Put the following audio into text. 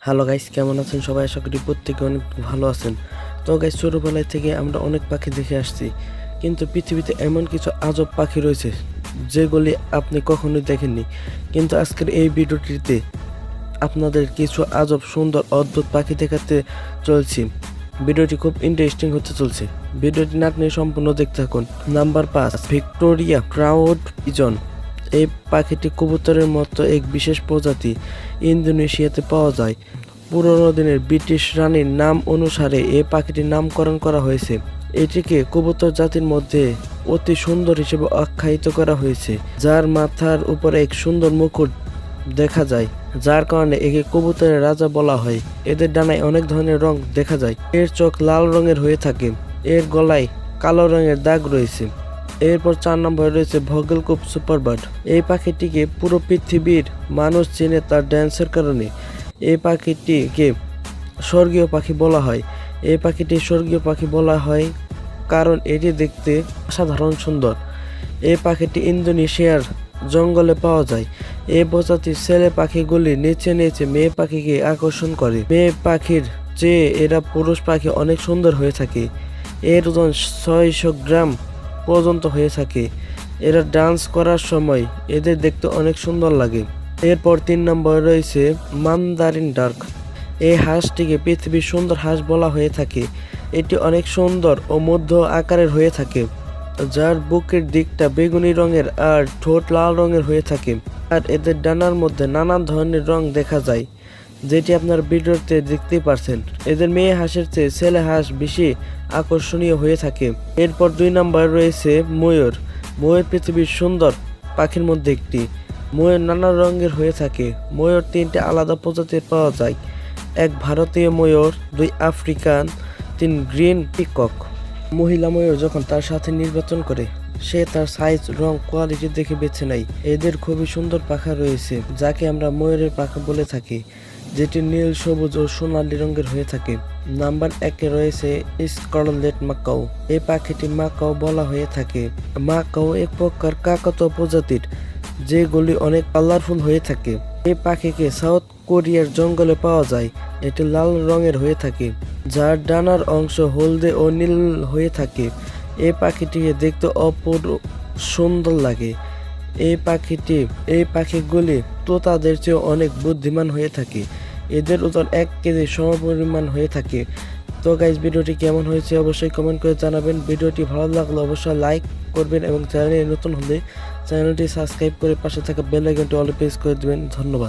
Hello guys, কেমন আছেন সবাই? আশা করি প্রত্যেকে অনেক ভালো আছেন। তো গাইস, ছোটবেলায় থেকে আমরা অনেক পাখি দেখে আসছি, কিন্তু পৃথিবীতে এমন কিছু আজব পাখি রয়েছে যেগুলি আপনি কখনোই দেখেননি। কিন্তু আজকের এই ভিডিওটিতে আপনাদের কিছু আজব সুন্দর অদ্ভুত পাখি দেখাতে চলছি। ভিডিওটি খুব ইন্টারেস্টিং হতে চলছে। ভিডিওটি না নিয়ে সম্পূর্ণ দেখতে থাকুন। Number 5, Victoria crowd pigeon. এই পাখিটি কবুতরের মতো এক বিশেষ প্রজাতি, ইন্দোনেশিয়াতে পাওয়া যায়। পুরনো দিনের ব্রিটিশ রানীর নাম অনুসারে এই পাখিটির নামকরণ করা হয়েছে। এটিকে কবুতর জাতির মধ্যে অতি সুন্দর হিসেবে আখ্যায়িত করা হয়েছে, যার মাথার উপরে এক সুন্দর মুকুট দেখা যায়, যার কারণে একে কবুতরের রাজা বলা হয়। এদের ডানায় অনেক ধরনের রং দেখা যায়। এর চোখ লাল রঙের হয়ে থাকে। এর গলায় কালো রঙের দাগ রয়েছে। এরপর 4 নম্বরে রয়েছে ভগলকুপ সুপারবার্ড। এই পাখিটিকে পুরো পৃথিবীর মানুষ চেনে তার ড্যান্সের কারণে। এই পাখিটিকে স্বর্গীয় পাখি বলা হয়। এই পাখিটি স্বর্গীয় পাখি বলা হয় কারণ এটি দেখতে অসাধারণ সুন্দর। এই পাখিটি ইন্দোনেশিয়ার জঙ্গলে পাওয়া যায়। এই প্রজাতির ছেলে পাখিগুলি নিচে নিচে মেয়ে পাখিকে আকর্ষণ করে। মেয়ে পাখির চেয়ে এরা পুরুষ পাখি অনেক সুন্দর হয়ে থাকে। এর ওজন 600 গ্রাম পর্যন্ত হয়ে থাকে। এরা ডান্স করার সময় এদের দেখতে অনেক সুন্দর লাগে। এরপর 3 নম্বরে রয়েছে মান্দারিন ডার্ক। এই হাঁসটিকে পৃথিবীর সুন্দর হাঁস বলা হয়ে থাকে। এটি অনেক সুন্দর ও মধ্য আকারের হয়ে থাকে, যার বুকের দিকটা বেগুনি রঙের আর ঠোঁট লাল রঙের হয়ে থাকে। আর এদের ডানার মধ্যে নানান ধরনের রং দেখা যায়, যেটি আপনার ভিডিওতে দেখতেই পারছেন। এদের মেয়ে হাঁসের চেয়ে ছেলে হাঁস বেশি আকর্ষণীয় হয়ে থাকে। এরপর 2 নম্বরে রয়েছে ময়ূর। ময়ূর পৃথিবীর সুন্দর পাখির মধ্যে একটি। ময়ূর নানা রঙের হয়ে থাকে। ময়ূর 3টে আলাদা প্রজাতির পাওয়া যায়। 1 ভারতীয় ময়ূর, 2 আফ্রিকান, 3 গ্রিন পিকক। মহিলা ময়ূর যখন তার সাথে নির্বাচন করে, সে তার সাইজ, রং, কোয়ালিটি দেখে বেছে নেয়। এদের খুবই সুন্দর পাখা রয়েছে, যাকে আমরা ময়ূরের পাখা বলে থাকি, যেটি নীল, সবুজ ও সোনালী রঙের হয়ে থাকে। নাম্বার 1-এ রয়েছে স্কারলেট মাকাও। এই পাখিটি মাকাও বলা হয়ে থাকে। মাকাও এক প্রকার কাকাতুয়া প্রজাতির, যেগুলি অনেক কালারফুল হয়ে থাকে। এই পাখিকে সাউথ কোরিয়ার জঙ্গলে পাওয়া যায়। এটি লাল রঙের হয়ে থাকে, যার ডানার অংশ হলদে ও নীল হয়ে থাকে। এই পাখিটিকে দেখতে অপূর্ব সুন্দর লাগে। এই পাখিগুলি তোতাদের চেয়ে অনেক বুদ্ধিমান হয়ে থাকে। এদের ওজন 1 কেজি সমপরিমাণ হয়ে থাকে। তো গাইস, ভিডিওটি কেমন হয়েছে অবশ্যই কমেন্ট করে জানাবেন। ভিডিওটি ভালো লাগলে অবশ্যই লাইক করবেন এবং চ্যানেলে নতুন হলে চ্যানেলটি সাবস্ক্রাইব করে পাশে থাকা বেল আইকনটি অল প্রেস করে দেবেন। ধন্যবাদ।